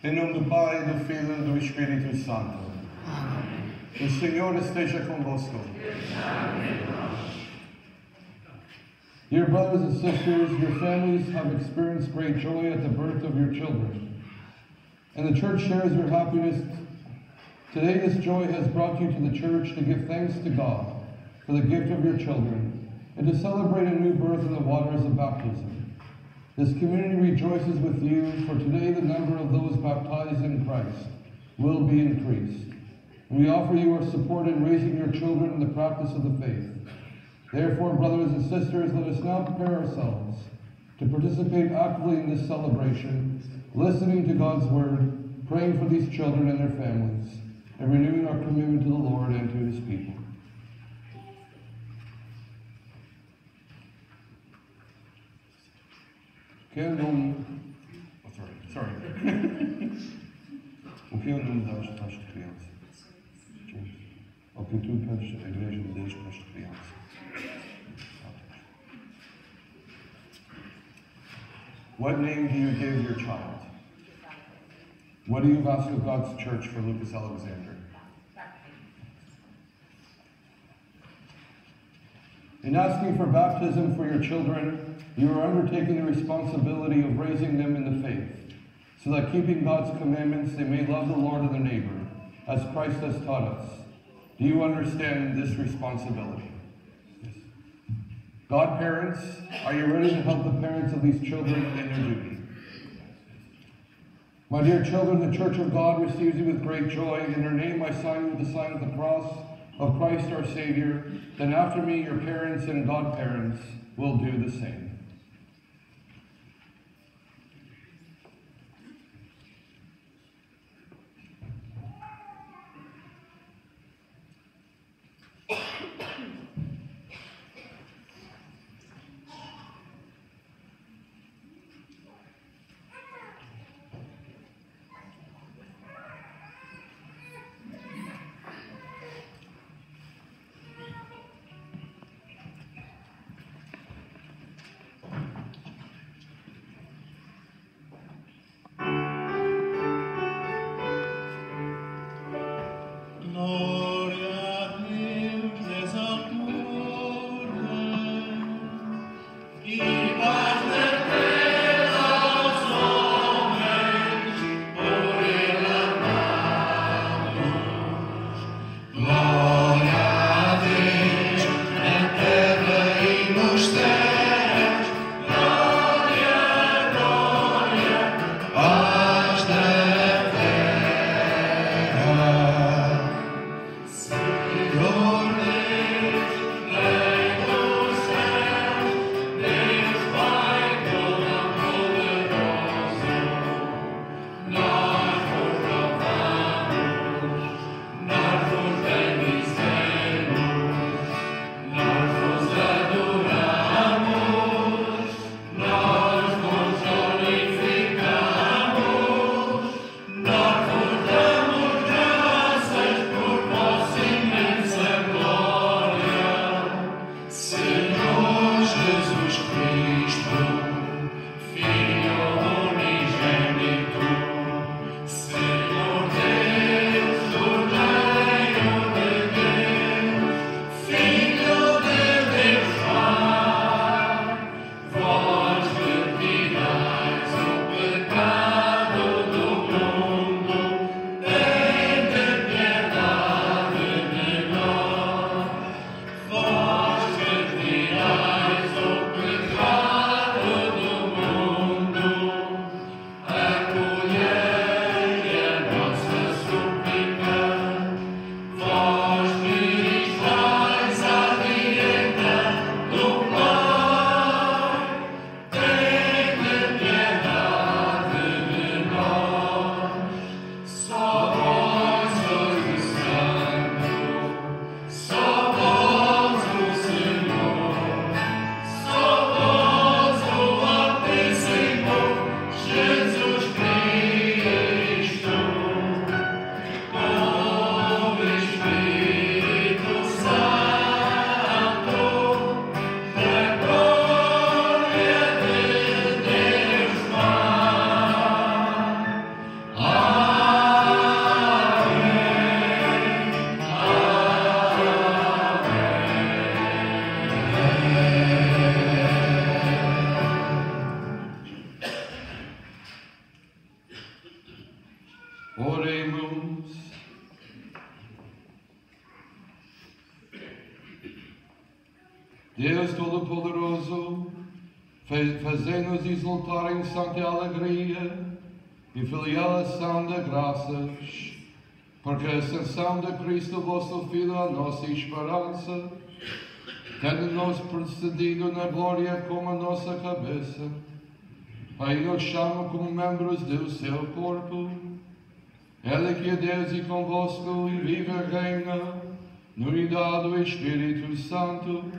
Em nome do Pai, do Filho e do Espírito Santo. O Senhor esteja convosco. Dear brothers and sisters, your families have experienced great joy at the birth of your children, and the church shares your happiness. Today this joy has brought you to the church to give thanks to God for the gift of your children, and to celebrate a new birth in the waters of baptism. This community rejoices with you, for today the number of those baptized in Christ will be increased. We offer you our support in raising your children in the practice of the faith. Therefore, brothers and sisters, let us now prepare ourselves to participate actively in this celebration, listening to God's word, praying for these children and their families, and renewing our commitment to the Lord and to his people. O que é o nome das crianças? O que tu pedes a igreja de Deus para as crianças? What name do you give your child? What do you ask of God's church for Lucas Alexander? In asking for baptism for your children, you are undertaking the responsibility of raising them in the faith, so that keeping God's commandments, they may love the Lord and their neighbor, as Christ has taught us. Do you understand this responsibility? Yes. Godparents, are you ready to help the parents of these children in their duty? My dear children, the Church of God receives you with great joy. In her name I sign you with the sign of the cross of Christ our Savior. Then after me, your parents and godparents will do the same. Oremos. Deus Todo-Poderoso, fazei-nos exultar em santa alegria e filial ação de graças, porque a ascensão de Cristo, vosso Filho, a nossa esperança, tendo-nos precedido na glória como a nossa cabeça, aí nos chama como membros do seu corpo. Ele que é Deus e convosco e vive e reina, na unidade do Espírito Santo,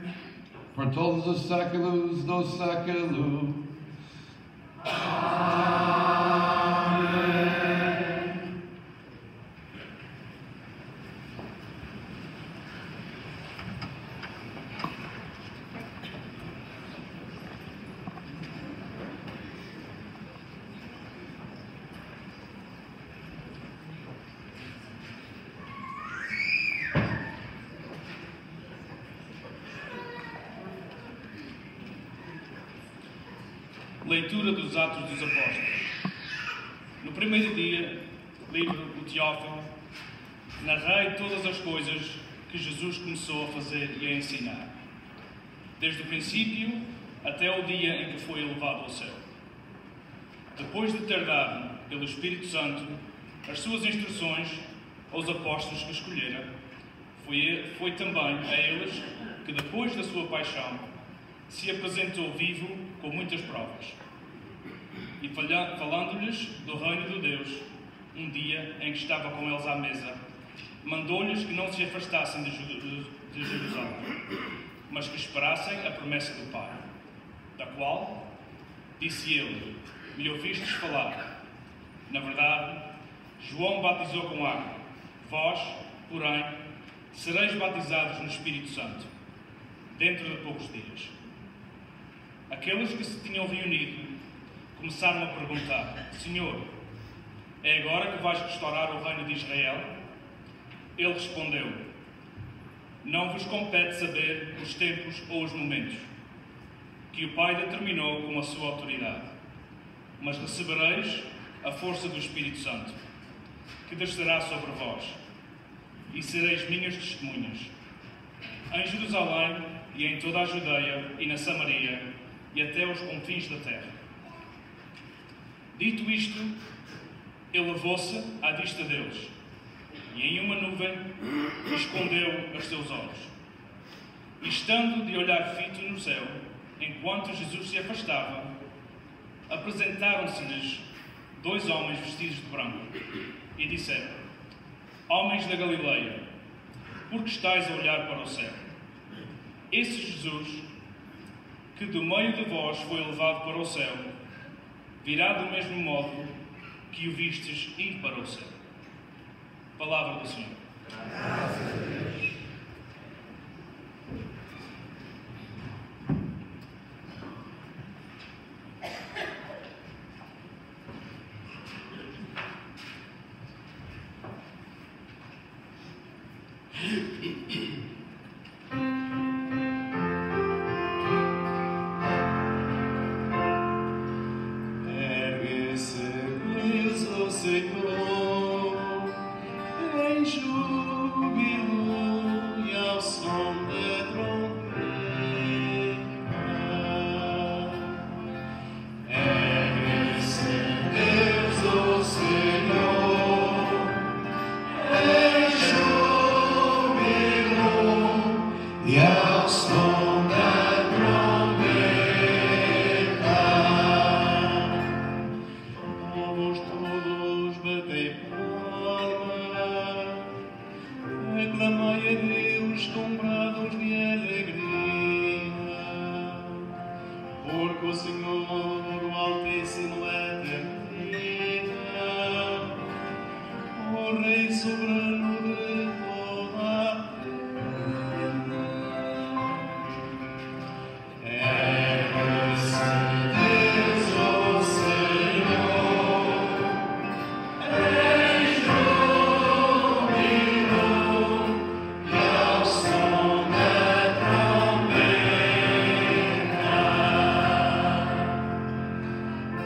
por todos os séculos dos séculos. Amém. Leitura dos Atos dos Apóstolos. No primeiro dia, livro do Teófilo, narrei todas as coisas que Jesus começou a fazer e a ensinar, desde o princípio até o dia em que foi elevado ao céu. Depois de ter dado, pelo Espírito Santo, as suas instruções aos apóstolos que escolhera, foi também a eles que, depois da sua paixão, se apresentou vivo com muitas provas, e falando-lhes do reino de Deus, um dia em que estava com eles à mesa, mandou-lhes que não se afastassem de Jerusalém, mas que esperassem a promessa do Pai, da qual, disse ele, me ouvistes falar. Na verdade, João batizou com água, vós, porém, sereis batizados no Espírito Santo, dentro de poucos dias. Aqueles que se tinham reunido começaram a perguntar: Senhor, é agora que vais restaurar o reino de Israel? Ele respondeu: Não vos compete saber os tempos ou os momentos que o Pai determinou com a sua autoridade, mas recebereis a força do Espírito Santo, que descerá sobre vós, e sereis minhas testemunhas, em Jerusalém e em toda a Judeia e na Samaria, e até aos confins da terra. Dito isto, elevou-se à vista deles, e em uma nuvem escondeu os seus olhos. E estando de olhar fito no céu, enquanto Jesus se afastava, apresentaram-se-lhes 2 homens vestidos de branco, e disseram: Homens da Galileia, por que estáis a olhar para o céu? Esse Jesus, que do meio de vós foi levado para o céu, virá do mesmo modo que o vistes ir para o céu. Palavra do Senhor. Graças a Deus.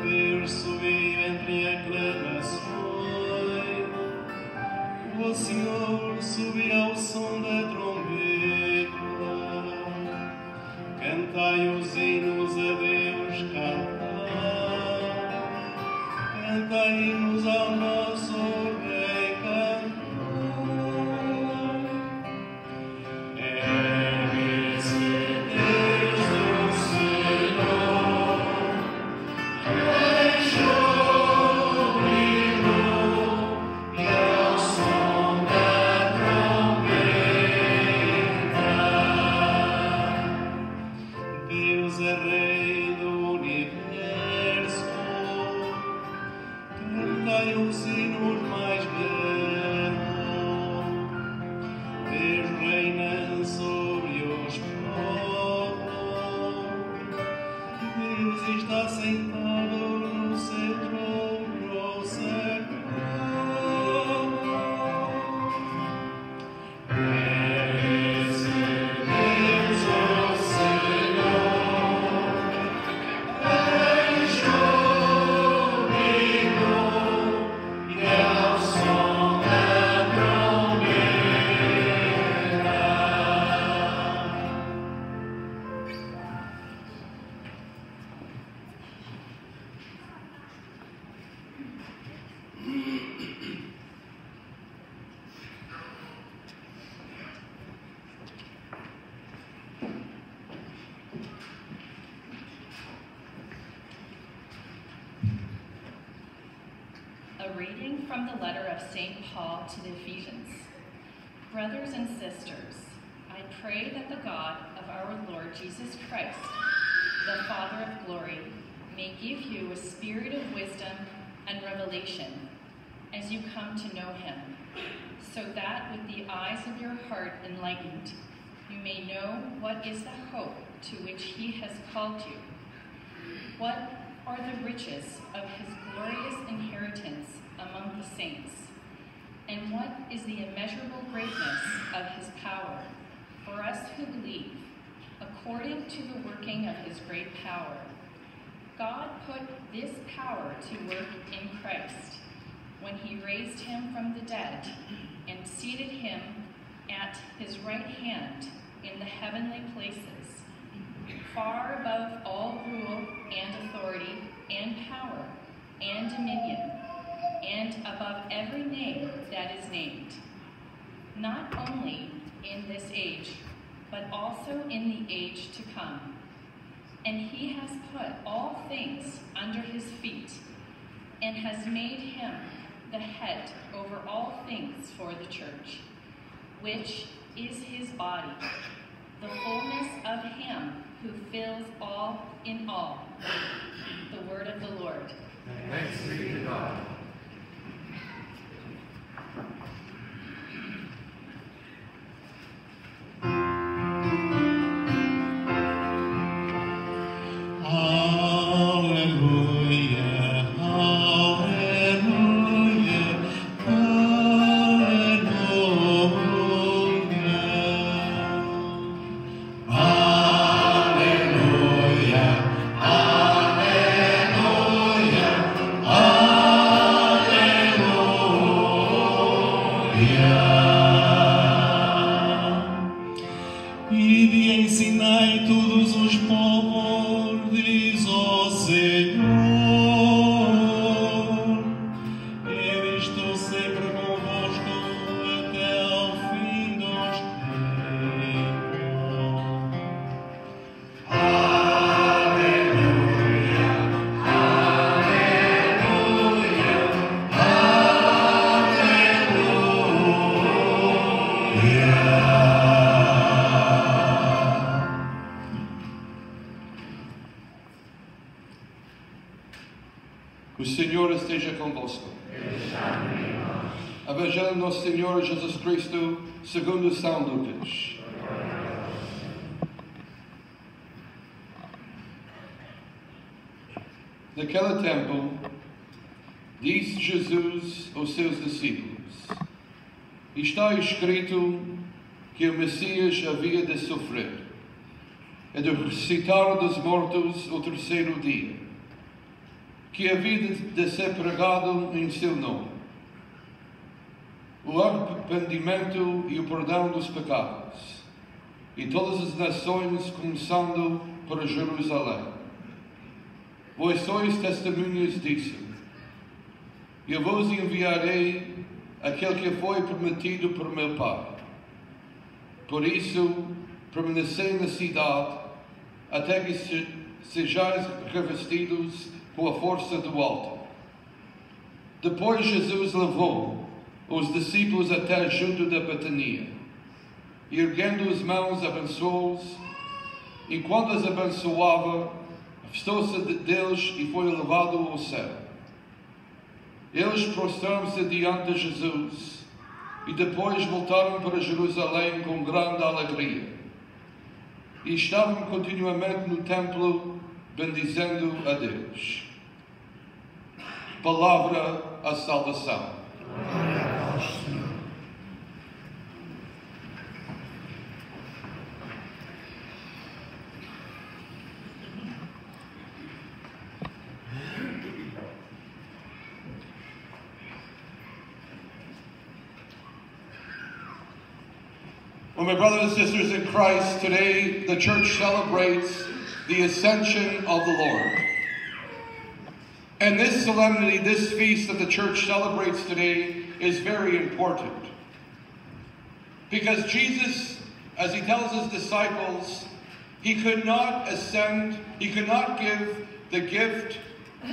Verso veio entre aclamações. o Senhor subirá o som da trombeta. Cantai os hinos a Deus, cantai hinos ao nosso Rei, ergue-se desde o Senhor, deixou o hino e ao som da trombeta. Deus é Rei do universo, cantai os hinos mais belos. Deus reina sobre os povos, Deus está sentado no seu trono sagrado. Ergue-se Deus, ó Senhor, deixou o hino e ao som da trombeta. A reading from the letter of St. Paul to the Ephesians. Brothers and sisters, I pray that the God of our Lord Jesus Christ, the Father of glory, may give you a spirit of wisdom and revelation as you come to know him, so that with the eyes of your heart enlightened, you may know what is the hope to which he has called you, what are the riches of his glorious inheritance among the saints, and what is the immeasurable greatness of his power for us who believe, according to the working of his great power. God put this power to work in Christ when he raised him from the dead and seated him at his right hand in the heavenly places, far above all rule and authority and power and dominion, and above every name that is named, not only in this age, but also in the age to come. And he has put all things under his feet, and has made him the head over all things for the church, which is his body, the fullness of him who fills all in all. The word of the Lord. Thanks be to God. Hallelujah, hallelujah, hallelujah. Hallelujah, hallelujah, hallelujah. Ide e ensinai todos os povos, diz o Senhor. Eu estou sempre convosco até ao fim dos tempos. Aleluia, aleluia, aleluia. O Senhor esteja convosco. Evangelho do nosso Senhor Jesus Cristo, segundo São Lucas. Naquele tempo, disse Jesus aos seus discípulos: Está escrito que o Messias havia de sofrer e de ressuscitar dos mortos o terceiro dia, que havia de ser pregado em seu nome. o arrependimento e o perdão dos pecados, e todas as nações, começando por Jerusalém. Vós sois testemunhas disso. Eu vos enviarei aquele que foi prometido por meu Pai. Por isso, permanecei na cidade, até que sejais revestidos com a força do alto. Depois Jesus levou os discípulos até junto da Betania, e erguendo as mãos, abençoou-os. Enquanto as abençoava, afastou-se deles e foi levado ao céu. Eles prostraram-se diante de Jesus e depois voltaram para Jerusalém com grande alegria. E estavam continuamente no templo, bendizendo a Deus. Palavra a salvação. Glória a vós, Senhor. Well, my brothers and sisters in Christ, today the church celebrates the ascension of the Lord. And this solemnity, this feast that the church celebrates today is very important. Because Jesus, as he tells his disciples, he could not ascend, he could not give the gift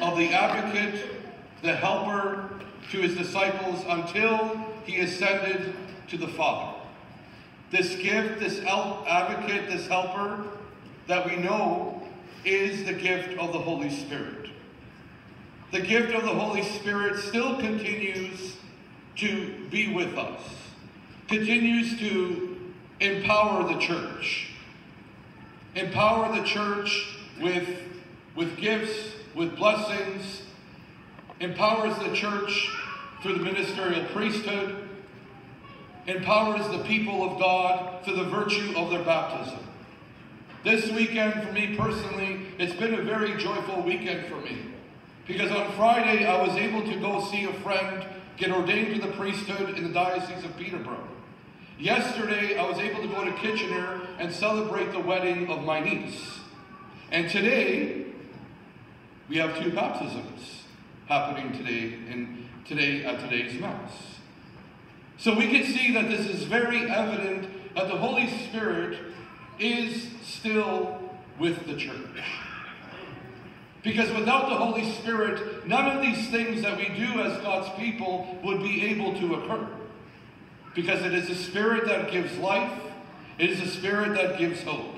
of the advocate, the helper, to his disciples until he ascended to the Father. This gift, this advocate, this helper that we know is the gift of the Holy Spirit. The gift of the Holy Spirit still continues to be with us, continues to empower the church. Empower the church with gifts, with blessings, empowers the church through the ministerial priesthood, empowers the people of God through the virtue of their baptism. This weekend, for me personally, it's been a very joyful weekend for me. Because on Friday, I was able to go see a friend get ordained to the priesthood in the Diocese of Peterborough. Yesterday, I was able to go to Kitchener and celebrate the wedding of my niece. And today, we have 2 baptisms happening today at today's Mass. So we can see that this is very evident that the Holy Spirit is still with the church. Because without the Holy Spirit, none of these things that we do as God's people would be able to occur. Because it is the Spirit that gives life. It is the Spirit that gives hope.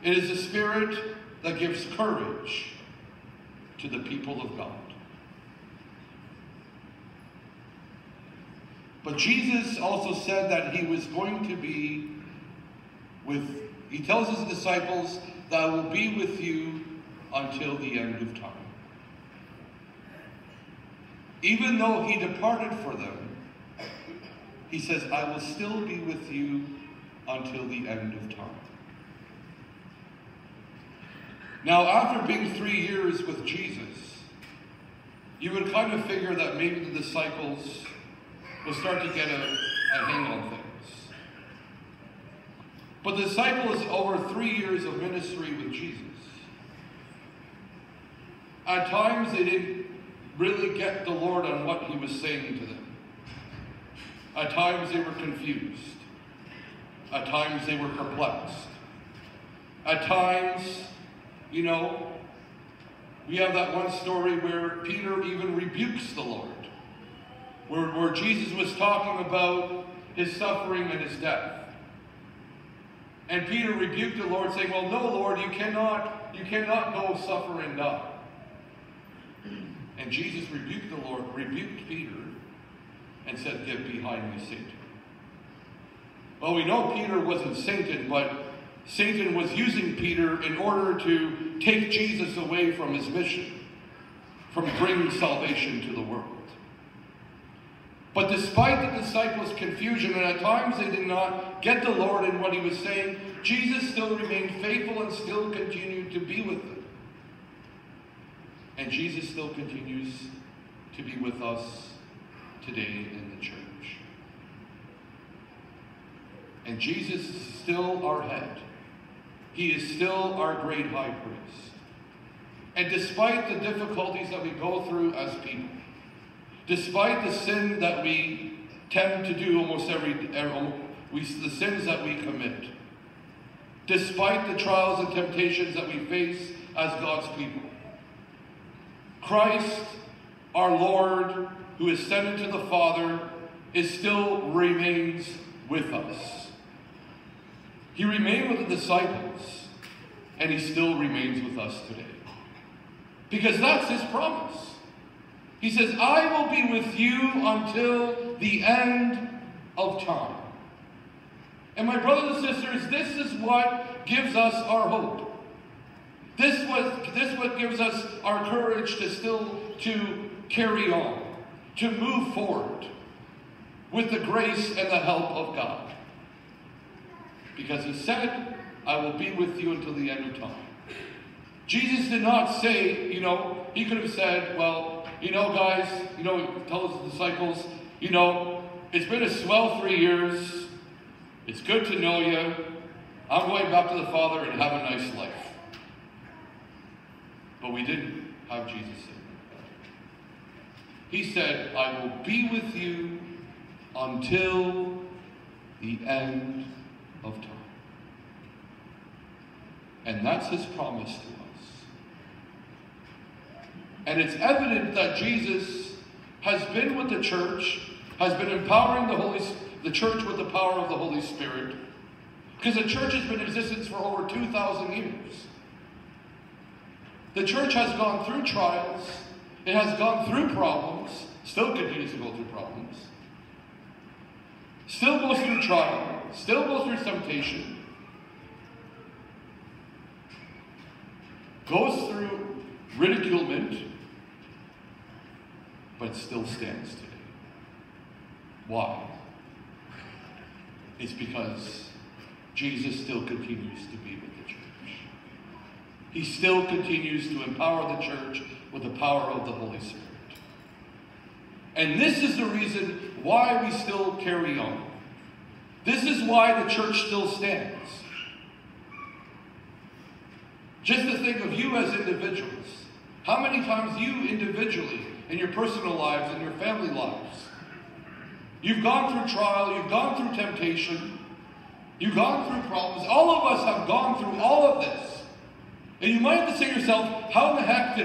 It is the Spirit that gives courage to the people of God. But Jesus also said that he was going to be he tells his disciples that I will be with you until the end of time. Even though he departed for them, he says, I will still be with you until the end of time. Now, after being 3 years with Jesus, you would kind of figure that maybe the disciples will start to get a hang on things. But the disciples, over 3 years of ministry with Jesus, at times they didn't really get the Lord on what he was saying to them. At times they were confused. At times they were perplexed. At times, we have that one story where Peter even rebukes the Lord. Where Jesus was talking about his suffering and his death. And Peter rebuked the Lord, saying, well, no, Lord, you cannot go suffer and die. And Jesus rebuked Peter, and said, get behind me, Satan. Well, we know Peter wasn't Satan, but Satan was using Peter in order to take Jesus away from his mission, from bringing salvation to the world. But despite the disciples' confusion, and at times they did not get the Lord in what he was saying, Jesus still remained faithful and still continued to be with them. And Jesus still continues to be with us today in the church. And Jesus is still our head. He is still our great high priest. And despite the difficulties that we go through as people, despite the sin that we tend to do the sins that we commit, despite the trials and temptations that we face as God's people, Christ, our Lord, who ascended to the Father, still remains with us. He remained with the disciples, and he still remains with us today. Because that's his promise. He says, I will be with you until the end of time. And my brothers and sisters, this is what gives us our hope. This is what gives us our courage to carry on, to move forward with the grace and the help of God. Because he said, I will be with you until the end of time. Jesus did not say, he could have said, well, guys, he tells his disciples, it's been a swell 3 years. It's good to know you. I'm going back to the Father and have a nice life. But we didn't have Jesus say that. He said, I will be with you until the end of time. And that's his promise to us. And it's evident that Jesus has been with the church, has been empowering the church with the power of the Holy Spirit, because the church has been in existence for over 2,000 years. The church has gone through trials, it has gone through problems, still continues to go through problems, still goes through trial, still goes through temptation, goes through ridiculement, but still stands today. Why? It's because Jesus still continues to be with the church. He still continues to empower the church with the power of the Holy Spirit. And this is the reason why we still carry on. This is why the church still stands. Just to think of you as individuals. How many times you individually, in your personal lives, in your family lives, you've gone through trial, you've gone through temptation, you've gone through problems. All of us have gone through all of this. And you might have to say to yourself, how in the heck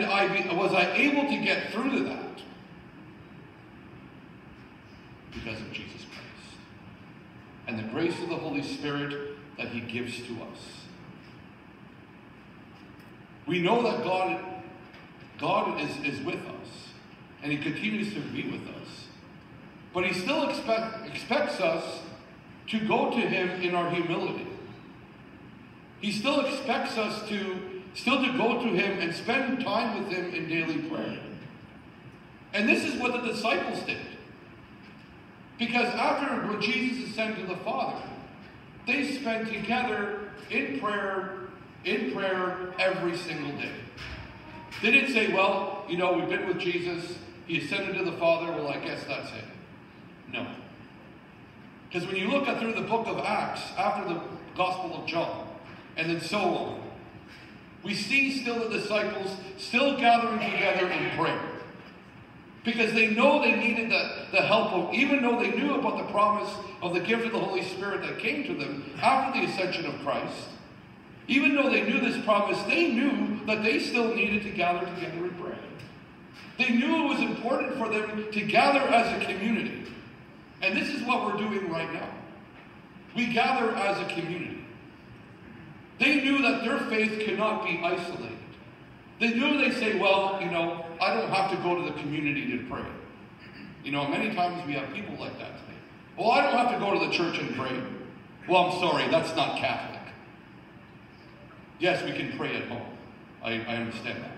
was I able to get through to that? Because of Jesus Christ. And the grace of the Holy Spirit that he gives to us. We know that God is with us. And he continues to be with us. But he still expects us to go to him in our humility. He still expects us to go to him and spend time with him in daily prayer. And this is what the disciples did. Because when Jesus ascended to the Father, they spent together in prayer every single day. They didn't say, well, we've been with Jesus, he ascended to the Father, well, I guess that's it. No. Because when you look through the book of Acts, after the Gospel of John, and then so on, we see still the disciples still gathering together in prayer. Because they know they needed the help of, even though they knew about the promise of the gift of the Holy Spirit that came to them after the ascension of Christ, even though they knew this promise, they knew that they still needed to gather together in prayer. They knew it was important for them to gather as a community. And this is what we're doing right now. We gather as a community. They knew that their faith cannot be isolated. They knew they say, well, I don't have to go to the community to pray. Many times we have people like that today. Well, I don't have to go to the church and pray. Well, I'm sorry, that's not Catholic. Yes, we can pray at home. I understand that.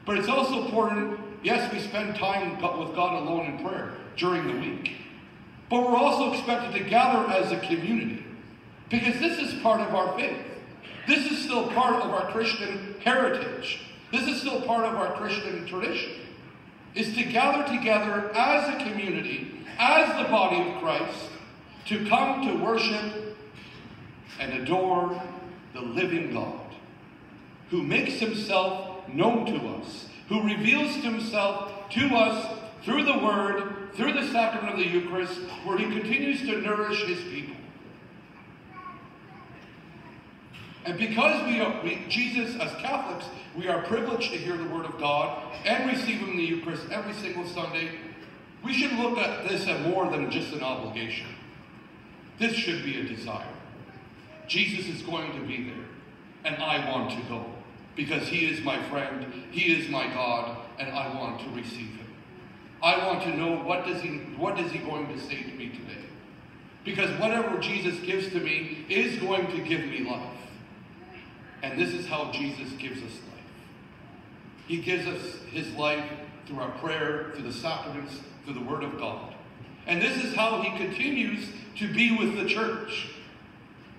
But it's also important, yes, we spend time with God alone in prayer during the week. But we're also expected to gather as a community. Because this is part of our faith. This is still part of our Christian heritage. This is still part of our Christian tradition. Is to gather together as a community, as the body of Christ, to come to worship and adore the living God, who makes himself known to us, who reveals himself to us through the Word, through the sacrament of the Eucharist, where he continues to nourish his people. And because Jesus, as Catholics, we are privileged to hear the Word of God and receive him in the Eucharist every single Sunday, we should look at this as more than just an obligation. This should be a desire. Jesus is going to be there, and I want to go, because he is my friend, he is my God, and I want to receive him. I want to know what is he going to say to me today. Because whatever Jesus gives to me is going to give me life. And this is how Jesus gives us life. He gives us his life through our prayer, through the sacraments, through the Word of God. And this is how he continues to be with the church.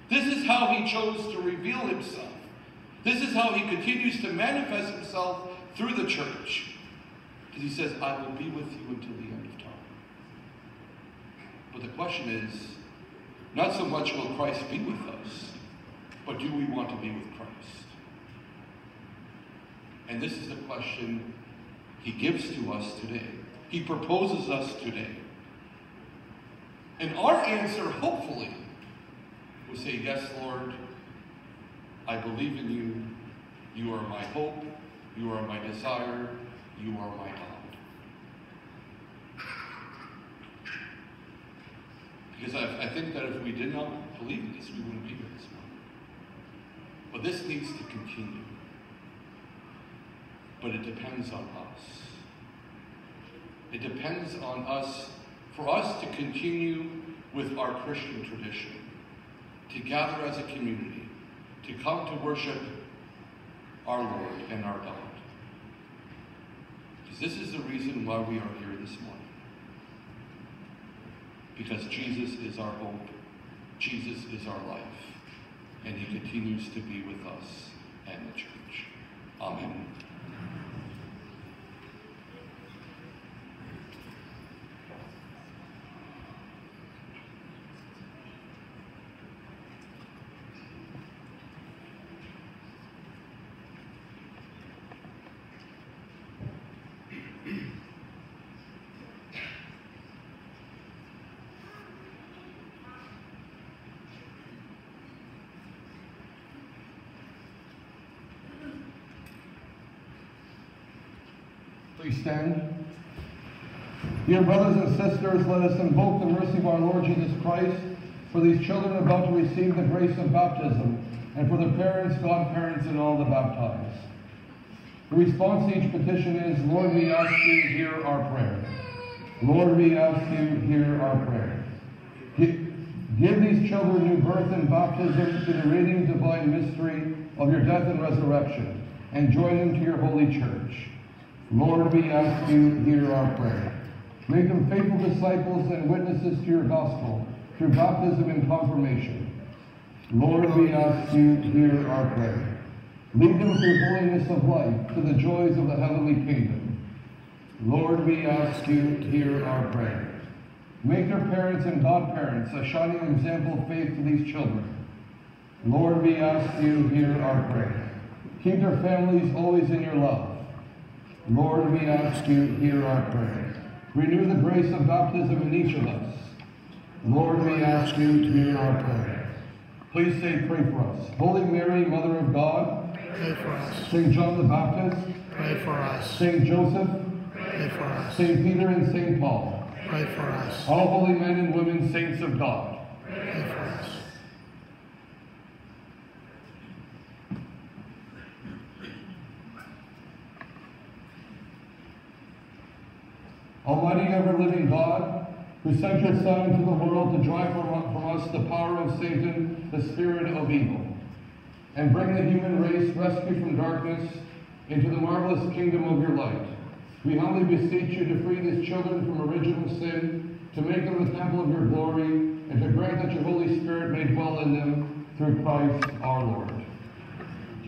This is how he chose to reveal himself. This is how he continues to manifest himself through the church. Because he says, I will be with you until the end of time. But the question is, not so much will Christ be with us, but do we want to be with Christ? And this is the question he gives to us today. He proposes us today. And our answer, hopefully, will say, yes, Lord, I believe in you. You are my hope. You are my desire. You are my God. Because I think that if we did not believe in this, we wouldn't be here this morning. But this needs to continue. But it depends on us. It depends on us, for us to continue with our Christian tradition, to gather as a community, to come to worship our Lord and our God. Because this is the reason why we are here this morning. Because Jesus is our hope. Jesus is our life. And he continues to be with us and the church. Amen. Please stand. Dear brothers and sisters, let us invoke the mercy of our Lord Jesus Christ for these children about to receive the grace of baptism, and for their parents, godparents, and all the baptized. The response to each petition is, Lord, we ask you, hear our prayer. Lord, we ask you, hear our prayer. Give these children new birth and baptism to the radiant divine mystery of your death and resurrection, and join them to your holy church. Lord, we ask you, hear our prayer. Make them faithful disciples and witnesses to your gospel through baptism and confirmation. Lord, we ask you, hear our prayer. Lead them through holiness of life to the joys of the heavenly kingdom. Lord, we ask you, hear our prayer. Make their parents and godparents a shining example of faith to these children. Lord, we ask you, hear our prayer. Keep their families always in your love. Lord, we ask you, hear our prayer. Renew the grace of baptism in each of us. Lord, we ask you to hear our prayer. Please say, pray for us. Holy Mary, Mother of God, pray for us. St. John the Baptist, Pray for us. St. Joseph, Pray for us. St. Peter and St. Paul, Pray for us. all holy men and women, saints of God. Pray for us. Almighty ever-living God, who sent your Son into the world to drive from us the power of Satan, the spirit of evil, and bring the human race rescued from darkness into the marvelous kingdom of your light. We humbly beseech you to free these children from original sin, to make them the temple of your glory, and to grant that your Holy Spirit may dwell in them through Christ our Lord.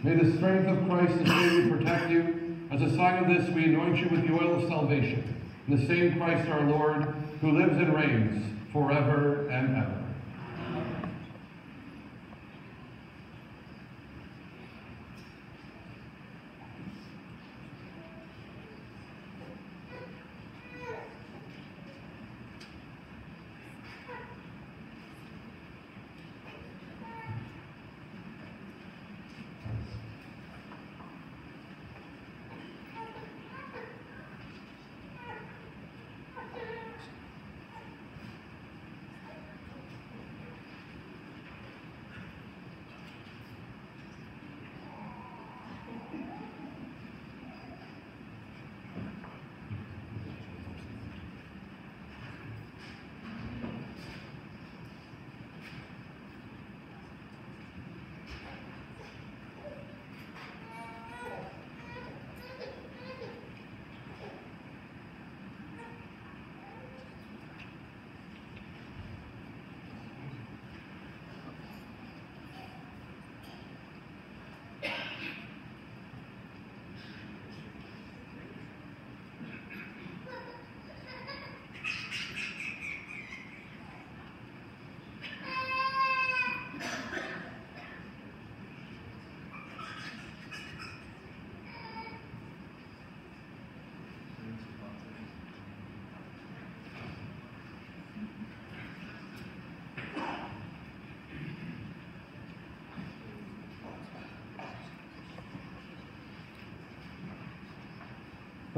May the strength of Christ the Savior protect you. As a sign of this, we anoint you with the oil of salvation, the same Christ our Lord, who lives and reigns forever and ever.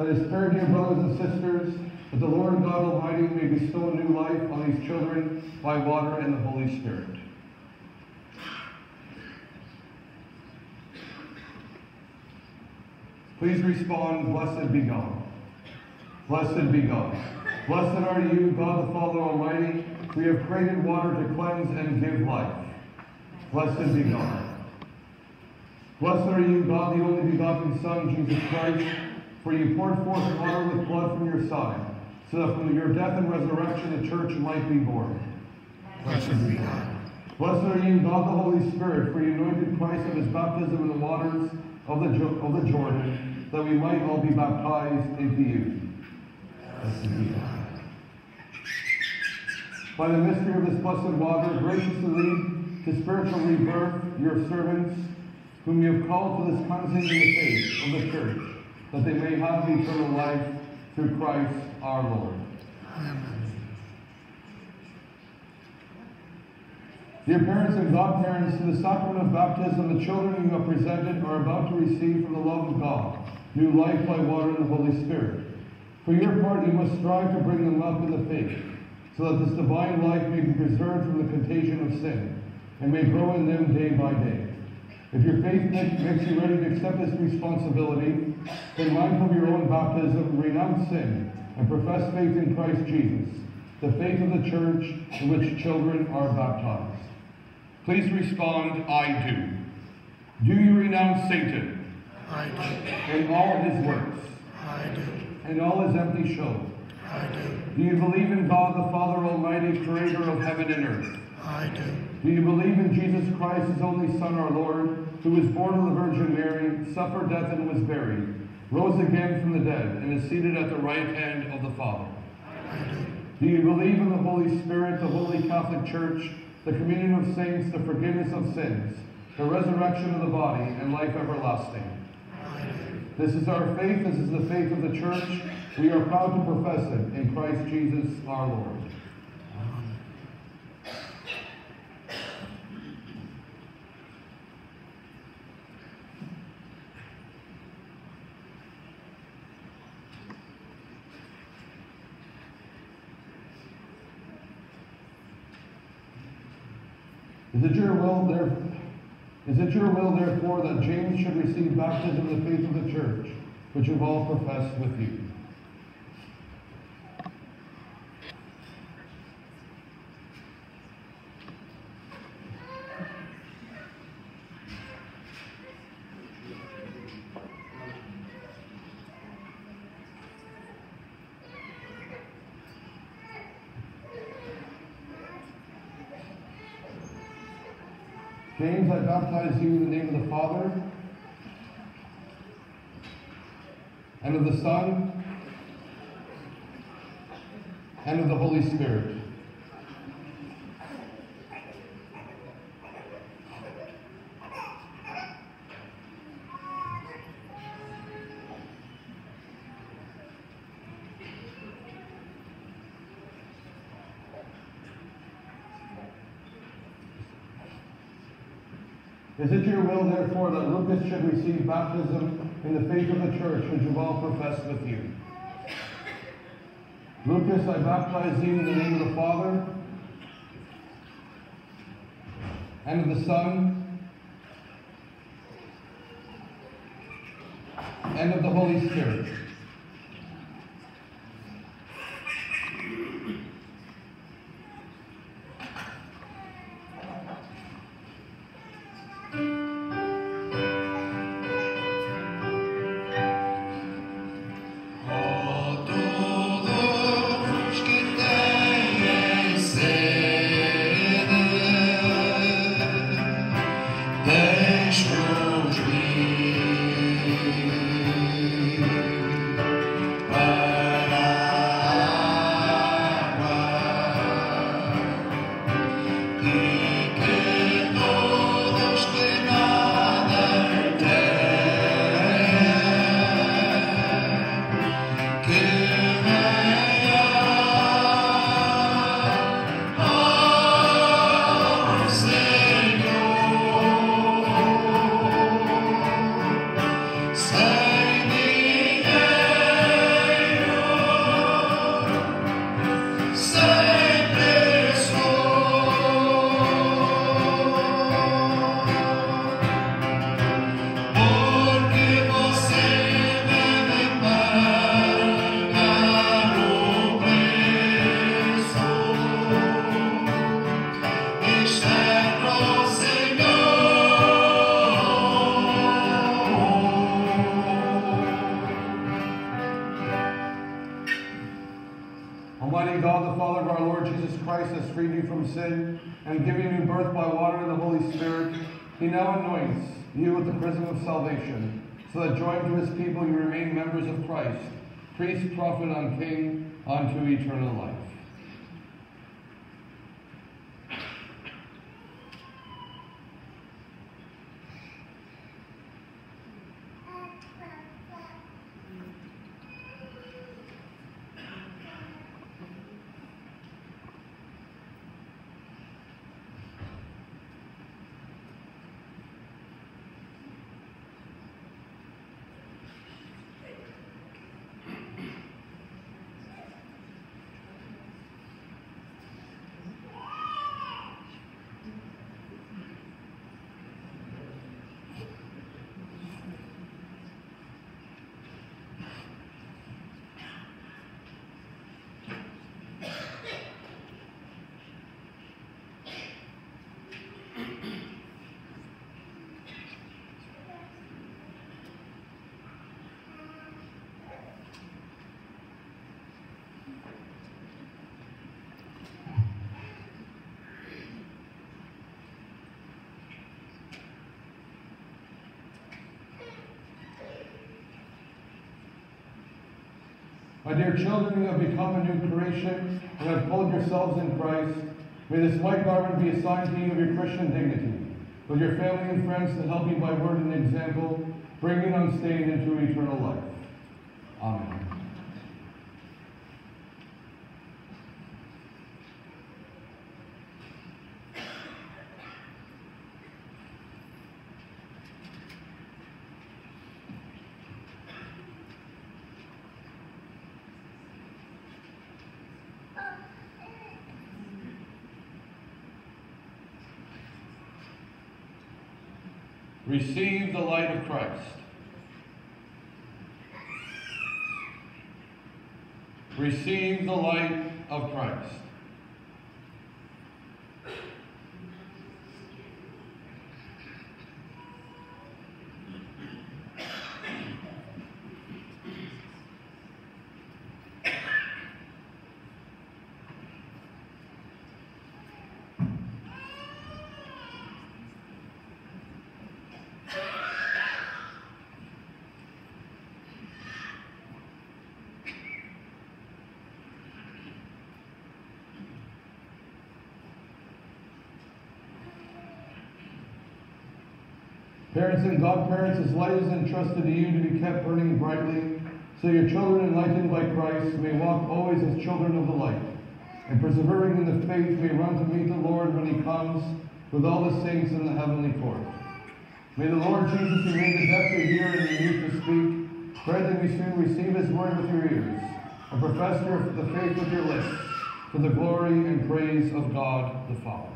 Let us pray, dear brothers and sisters, that the Lord God Almighty may bestow new life on these children by water and the Holy Spirit. Please respond, blessed be God. Blessed be God. Blessed are you, God the Father Almighty, we have created water to cleanse and give life. Blessed be God. Blessed are you, God, the only begotten Son, Jesus Christ, for you poured forth water with blood from your side, so that from your death and resurrection the church might be born. Blessed be God. Blessed are you, God the Holy Spirit, for you anointed Christ of his baptism in the waters of the Jordan, that we might all be baptized into you. Blessed be God. By the mystery of this blessed water, graciously lead to spiritual rebirth your servants, whom you have called to this cleansing in the faith of the church, that they may have eternal life through Christ our Lord. Amen. Dear parents and godparents, to the sacrament of baptism, the children you have presented are about to receive from the love of God new life by water and the Holy Spirit. For your part, you must strive to bring them up in the faith, so that this divine life may be preserved from the contagion of sin, and may grow in them day by day. If your faith makes you ready to accept this responsibility, then mindful of your own baptism, renounce sin, and profess faith in Christ Jesus, the faith of the church in which children are baptized. Please respond, I do. Do you renounce Satan I do. and all his works I do. and all his empty show? I do. Do you believe in God the Father Almighty, creator of heaven and earth? I do. Do you believe in Jesus Christ, his only Son, our Lord, who was born of the Virgin Mary, suffered death and was buried, rose again from the dead, and is seated at the right hand of the Father? I do. Do you believe in the Holy Spirit, the Holy Catholic Church, the communion of saints, the forgiveness of sins, the resurrection of the body, and life everlasting? I do. This is our faith. This is the faith of the church. We are proud to profess it in Christ Jesus our Lord. Is it your will, therefore, that James should receive baptism in the faith of the church, which you've all professed with you? James, I baptize you in the name of the Father, and of the Son, and of the Holy Spirit. Is it your will, therefore, that Lucas should receive baptism in the faith of the church, which you've all professed with you? Lucas, I baptize you in the name of the Father, and of the Son, and of the Holy Spirit. Almighty God, the Father of our Lord Jesus Christ, has freed you from sin and given you birth by water and the Holy Spirit. He now anoints you with the chrism of salvation, so that joined to his people you remain members of Christ, priest, prophet, and king, unto eternal life. My dear children, you have become a new creation and have clothed yourselves in Christ. May this white garment be a sign to you of your Christian dignity, with your family and friends to help you by word and example, bring you unstained into eternal life. Amen. Receive the light of Christ. Receive the light of Christ. Parents and godparents, His light is entrusted to you to be kept burning brightly, so your children, enlightened by Christ, may walk always as children of the light, and persevering in the faith may run to meet the Lord when He comes with all the saints in the heavenly court. May the Lord Jesus, who made the deaf to hear and the mute to speak, grant that we soon receive His word with your ears, and profess the faith with your lips, for the glory and praise of God the Father.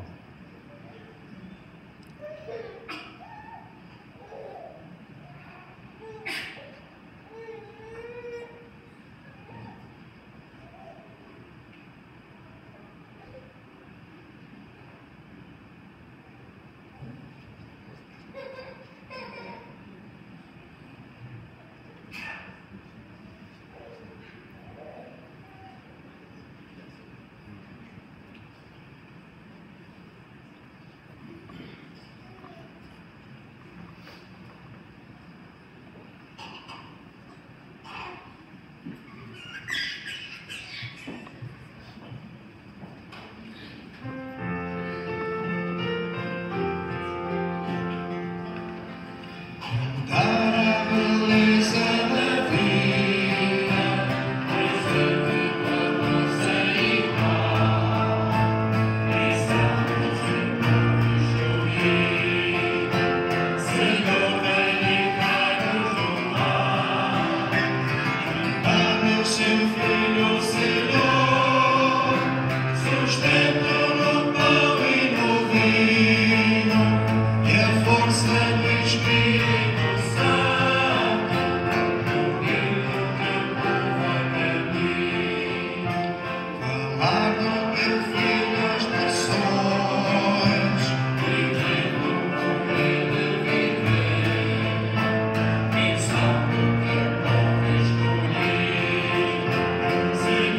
See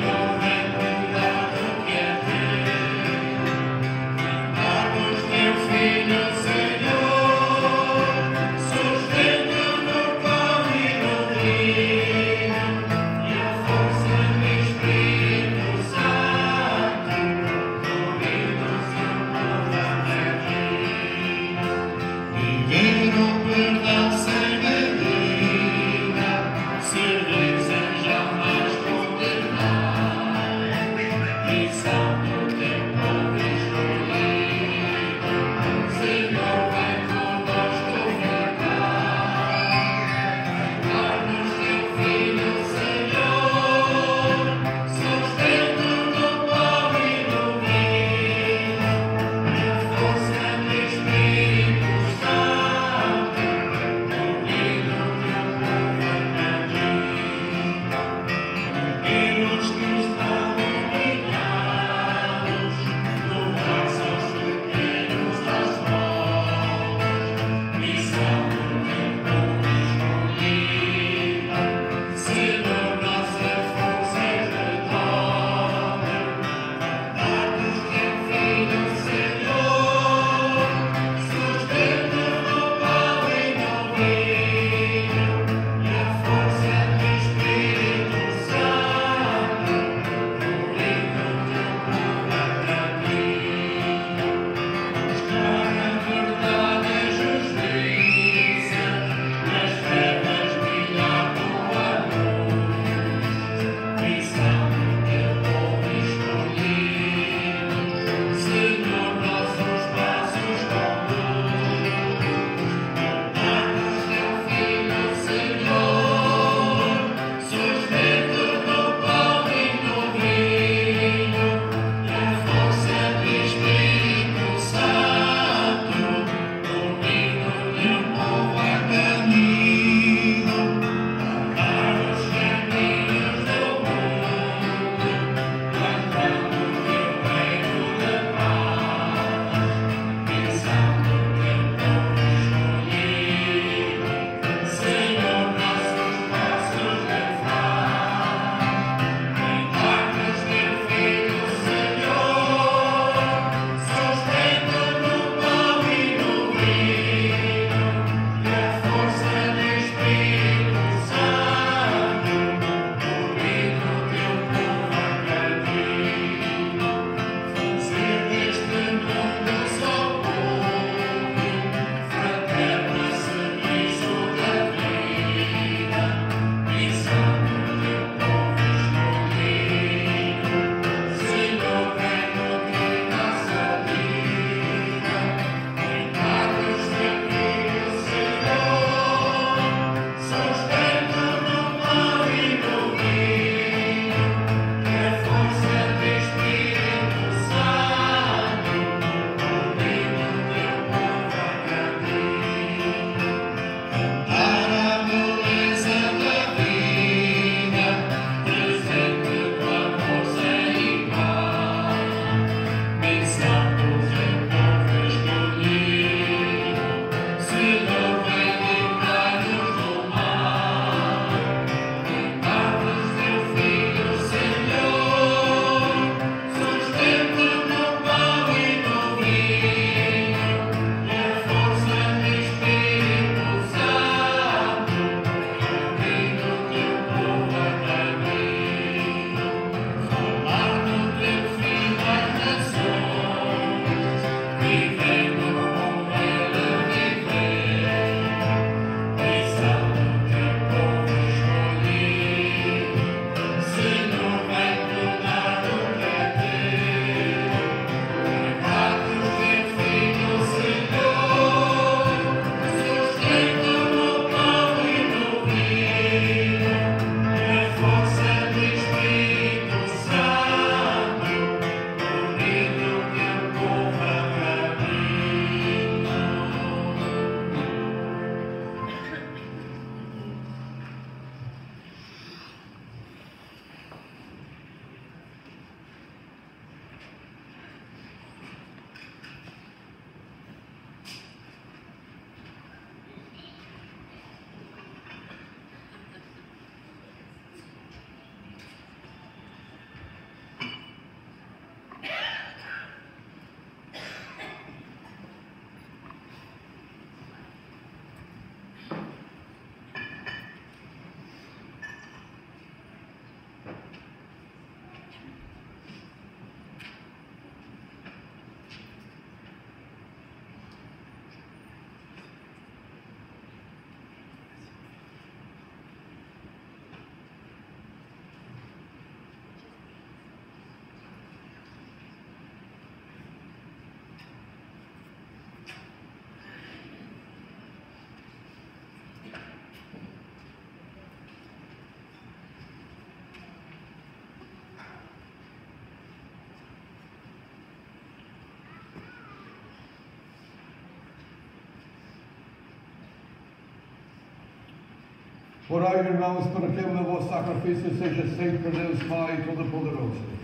Orai, irmãos, para que o vosso sacrifício seja aceito por Deus Pai Todo-Poderoso.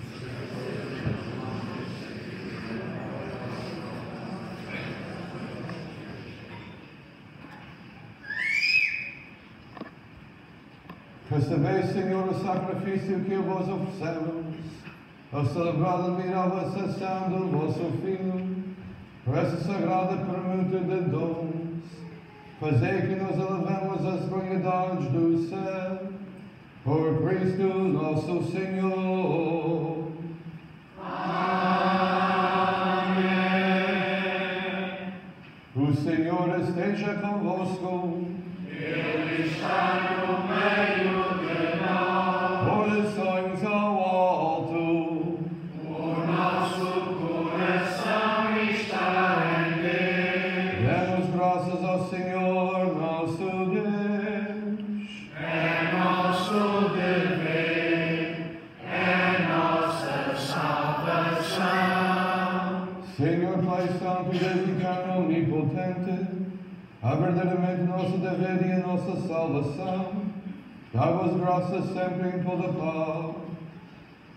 Recebeis, Senhor, o sacrifício que vos oferecemos, ao celebrar a admirável ascensão do vosso Filho, por essa sagrada permuta de dons, fazei que nos elevemos às gloriedades do céu, por Cristo nosso Senhor. Amém. O Senhor esteja convosco. Ele está no meio de nós. Orações ao alto. O nosso coração está em Deus. Demos graças ao Senhor nosso Deus. É nosso dever, é nossa salvação. Senhor Pai Santo e Deus eterno onipotente, a verdadeiramente nosso dever e a nossa salvação, dá-vos graças sempre em toda paz,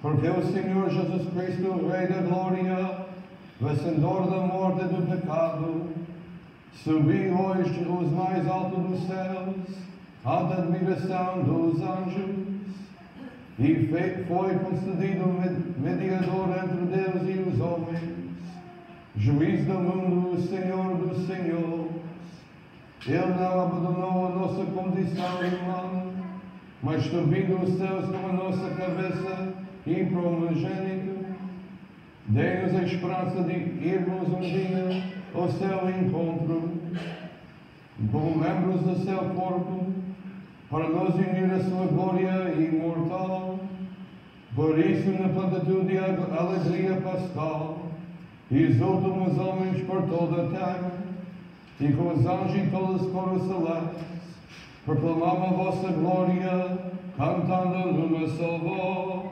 porque o Senhor Jesus Cristo, o Rei da Glória, vencedor da morte e do pecado, subiu hoje os mais altos dos céus, ante a admiração dos anjos, e foi concedido mediador entre Deus e os homens, juiz do mundo, o Senhor dos senhores. Ele não abandonou a nossa condição humana, mas subindo os céus com a nossa cabeça e primogênito, dê-nos a esperança de irmos um dia ao seu encontro, como membros do seu corpo, para nos unir à sua glória imortal. Por isso, na plenitude e alegria pascal, exultam os homens por toda a terra, e com os anjos e todos os coros celestes, proclamam a vossa glória, cantando numa só voz.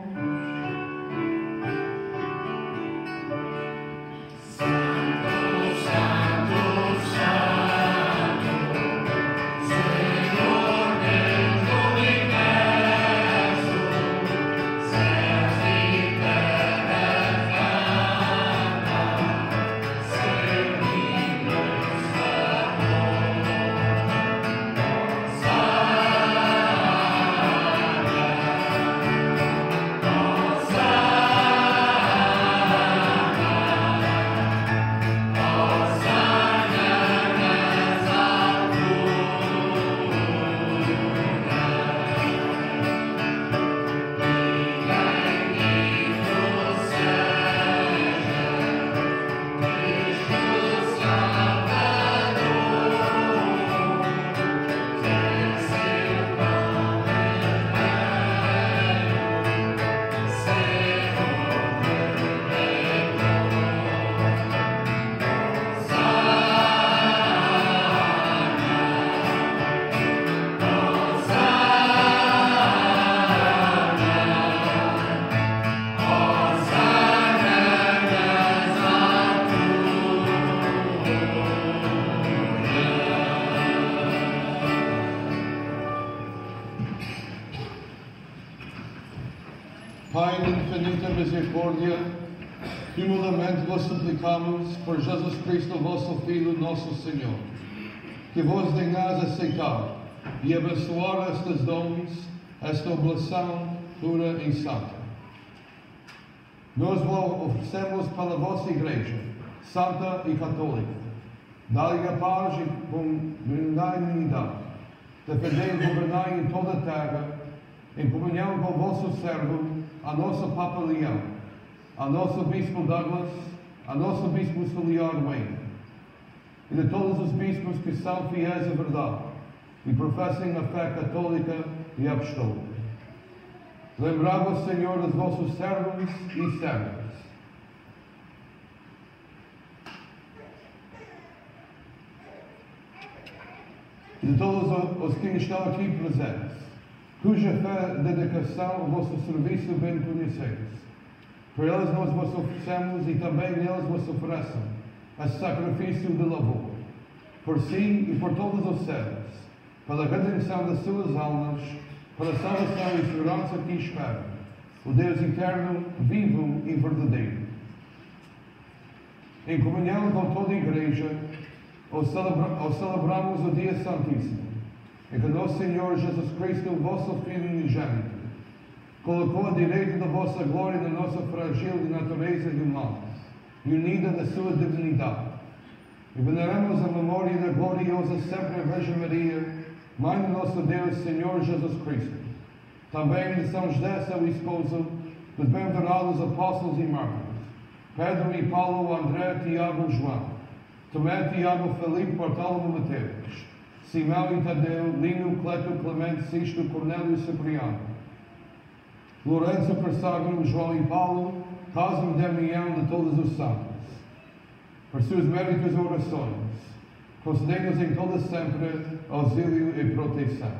Pai de infinita misericórdia, humildemente vos suplicamos por Jesus Cristo, vosso Filho, nosso Senhor, que vos dignais aceitar e abençoar estes dons, esta oblação pura e santa. Nós vos oferecemos para a vossa Igreja, santa e católica. Dai-lhe a paz e benignidade, defendei e governai em toda a terra, em comunhão com o vosso servo, a nossa Papa Leão, a nosso Bispo Douglas, a nosso Bispo Auxiliar Wayne, e de todos os bispos que são fiéis à verdade e professem a fé católica e apostólica. Lembrai-vos, Senhor, dos vossos servos e servas. E de todos os que estão aqui presentes, cuja fé e dedicação o vosso serviço bem conheceis. Por eles nós vos oferecemos e também neles vos oferecem a sacrifício de louvor, por si e por todos os céus, pela redenção das suas almas, para a salvação e segurança que espera, o Deus eterno, vivo e verdadeiro. Em comunhão com toda a Igreja, ao celebramos o dia santíssimo, em que nosso Senhor Jesus Cristo, o vosso Filho unigênito, colocou à direita da vossa glória na nossa frágil natureza humana, e unida na sua divinidade. E veneramos a memória da gloriosa sempre Virgem Maria, Mãe do nosso Deus, Senhor Jesus Cristo. Também de São José, seu esposo, dos bem-aventurados apóstolos e mártires, Pedro e Paulo, André, Tiago e João, Tomé, Tiago, Felipe, Bartolomeu, Mateus, Simão e Tadeu, Lino, Cleto, Clemente, Sisto, Cornélio e Cipriano, Lourenço, Cristóvão, João e Paulo, Cosme, Damião, de todos os santos. Por seus méritos e orações, concedei-nos em toda sempre auxílio e proteção.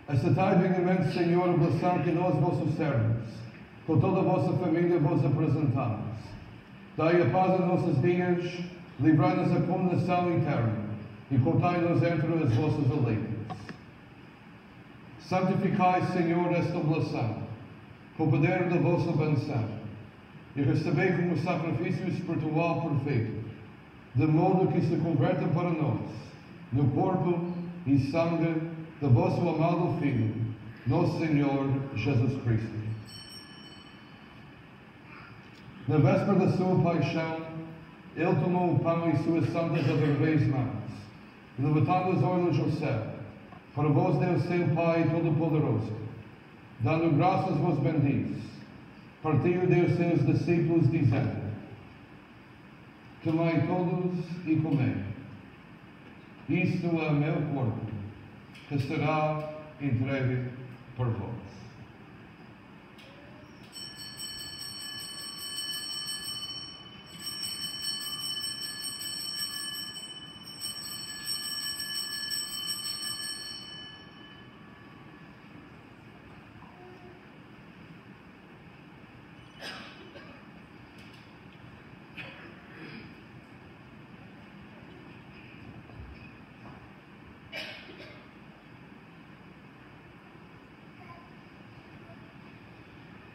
Aceitai dignamente, Senhor, a oração que nós, vossos servos, com toda a vossa família, vos apresentamos. Dai a paz aos nossos dias, livrai-nos da condenação eterna e contai-nos entre as vossas eleitas. Santificai, Senhor, esta oblação, com o poder da vossa benção, e recebei como sacrifício espiritual perfeito, de modo que se converta para nós, no corpo e sangue do vosso amado Filho, nosso Senhor Jesus Cristo. Na véspera da sua paixão, ele tomou o pão e suas santas adoráveis mãos, e levantando os olhos ao céu, para vós Deus seu Pai Todo-Poderoso, dando graças vos bendiz, partiu Deus seus discípulos, dizendo: Tomai todos e comei. Isto é meu corpo, que será entregue por vós.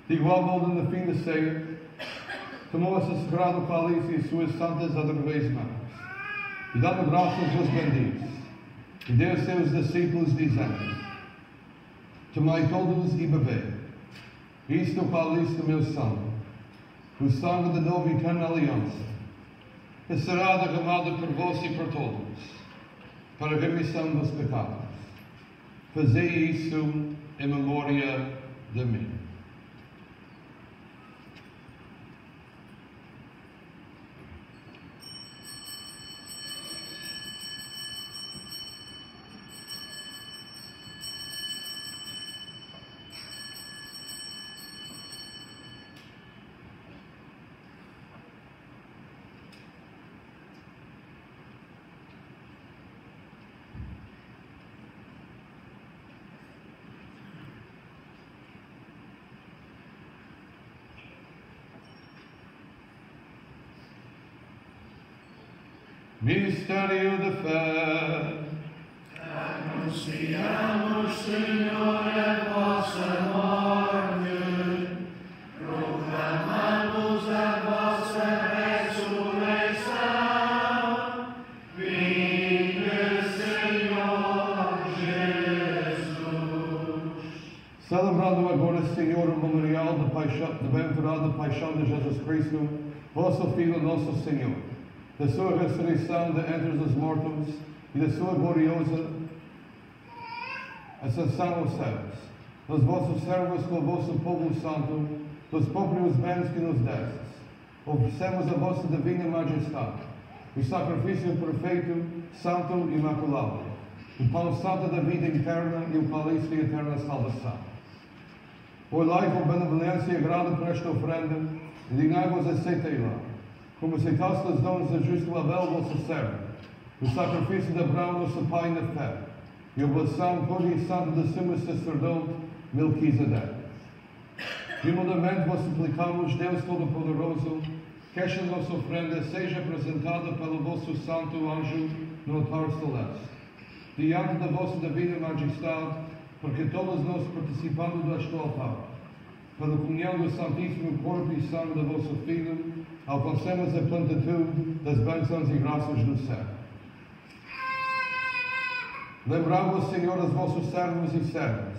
De igual modo, no fim da ceia, tomou-se o sagrado cálice e suas santas adoráveis mãos, e dando graças vos bendiz, e deu aos seus discípulos, dizendo: Tomai todos e bebei. Isto é o cálice do meu sangue, o sangue da nova e eterna aliança, que será derramado por vós e por todos, para a remissão dos pecados. Fazei isso em memória de mim. Mistério de fé. Anunciamos, Senhor, a vossa morte, proclamamos a vossa ressurreição. Vinde, Senhor Jesus. Celebrando agora, Senhor, o memorial da bem-aventurada paixão de Jesus Cristo, vosso Filho, nosso Senhor, da sua ressurreição de entre os mortos e da sua gloriosa ascensão aos céus. Os vossos servos com o vosso povo santo, dos próprios bens que nos destes, oferecemos a vossa divina majestade o sacrifício perfeito, santo e imaculado, o pão santo da vida eterna e o cálice da eterna salvação. Olhai com benevolência e agrado por esta ofrenda e dignai-vos aceitei-la, como aceitaste os dons de justo Abel, vosso servo, o sacrifício de Abraão, nosso pai na fé, e a oblação pura e santa do sumo sacerdote Melquisedeque. E humildemente vos suplicamos, Deus Todo-Poderoso, que esta nossa ofrenda seja apresentada pelo vosso santo anjo no altar celeste, diante da vossa divina majestade, porque todos nós, participando deste altar, pela comunhão do Santíssimo Corpo e Sangue do vosso Filho, alcancemos a plenitude das bênçãos e graças do céu. Lembrai-vos, Senhor, os vossos servos e servas,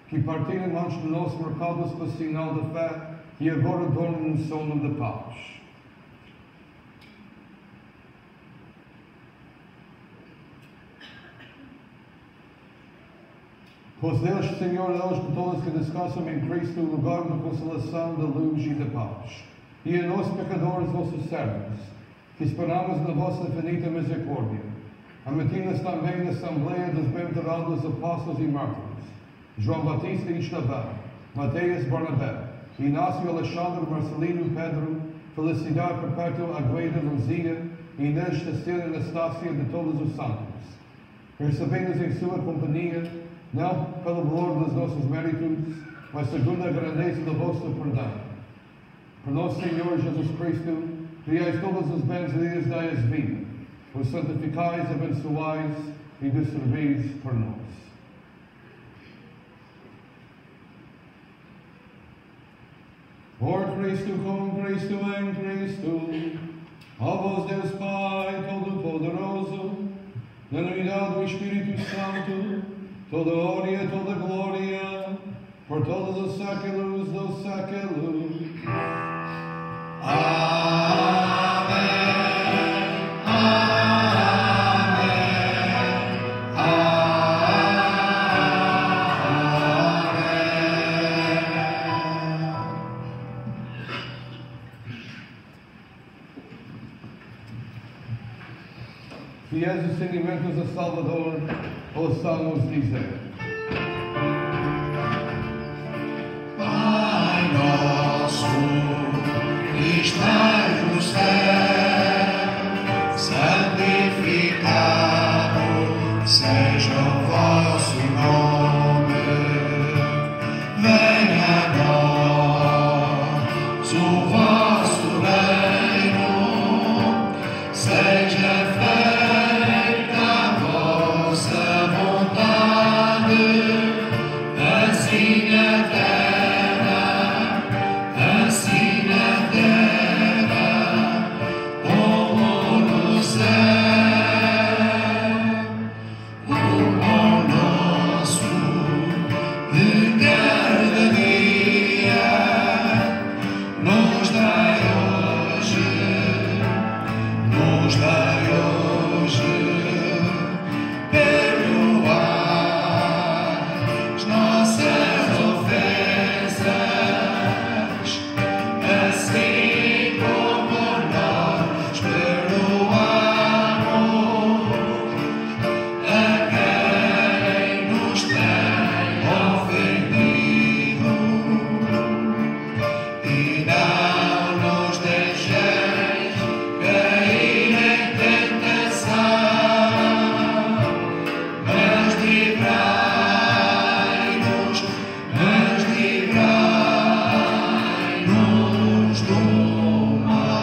que partiram antes de nós marcados para sinal da fé e agora dormem no sono da paz. Pois Deus, Senhor, Deus de todos que descansam em Cristo, o lugar da consolação, da luz e da paz. E a nós, pecadores, vossos servos, que esperamos na vossa infinita misericórdia, admitindo-nos também na Assembleia dos Bem-aventurados Apóstolos e Mártires, João Batista e Estevão, Mateus, Barnabé, Inácio, Alexandre, Marcelino, Pedro, Felicidade Perpétua, Agueda, Luzia, Inês, Cecília, Anastácia de todos os santos. Recebemos em sua companhia, não pelo valor dos nossos méritos, mas segundo a grandeza do vosso perdão. Por nosso Senhor Jesus Cristo, criais todos os bens e dias dai-as vida, os santificais, abençoais e de servis por nós. Por Cristo, com Cristo, em Cristo, a vós Deus Pai Todo-Poderoso, na unidade do Espírito Santo, toda honra, toda glória, por todos os séculos dos séculos. Amém. Amém. Fiéis os sentimentos a Salvador, ouçamos dizer: Pai nosso, que estás no céu, santificado seja o vosso nome. Venha a nós o vosso reino, seja feita a vossa vontade, assim na terra como no céu. O pão nosso de cada dia nos dai hoje, perdoai as nossas ofensas, assim como nós perdoamos a quem nos tem ofendido, e não nos deixeis cair em tentação, mas livrai-nos do mal.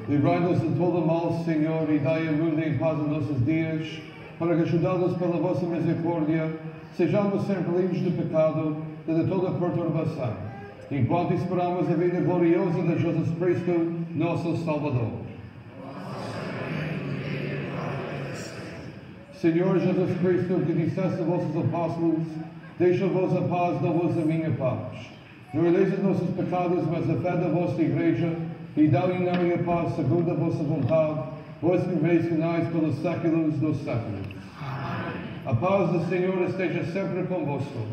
Livrai-nos de todo mal, Senhor, e dai a luz em paz em nossos dias, para que, ajudados pela vossa misericórdia, sejamos sempre livres de pecado e de toda perturbação, enquanto esperamos a vida gloriosa de Jesus Cristo, nosso Salvador. Senhor Jesus Cristo, que disseste a vossos apóstolos: deixa-vos a paz, dou-vos a minha paz. Não olheis os nossos pecados, mas a fé da vossa Igreja, e dá-lhe a paz segundo a vossa vontade, vós que veis finais pelos séculos dos séculos. A paz do Senhor esteja sempre convosco.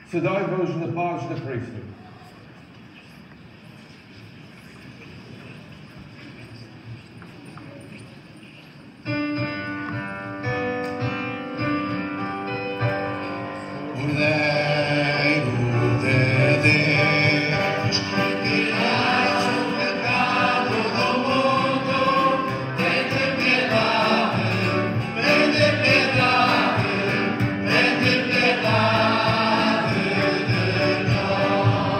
Sedai-vos na paz de Cristo. Cordeiro de Deus, tirais o pecado do mundo, tende piedade, tende piedade, tende piedade de nós.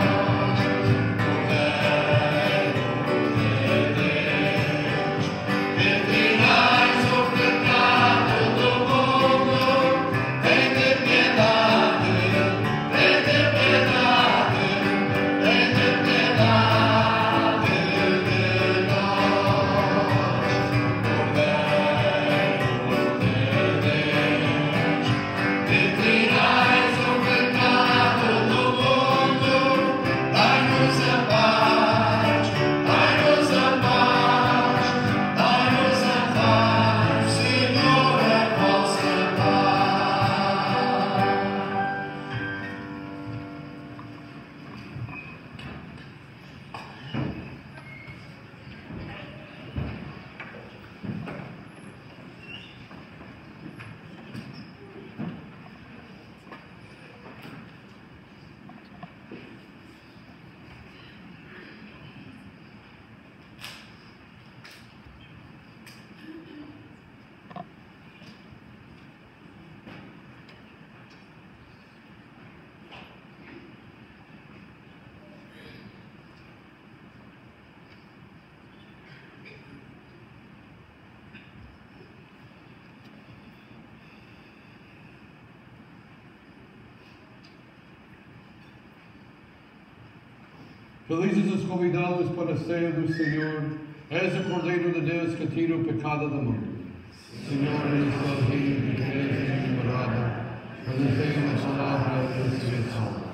Felizes os convidados para a ceia do Senhor. És o Cordeiro de Deus que tira o pecado do mundo. Senhor, eu sou digno de que és ignorado, mas eu tenho uma palavra da ressurreição.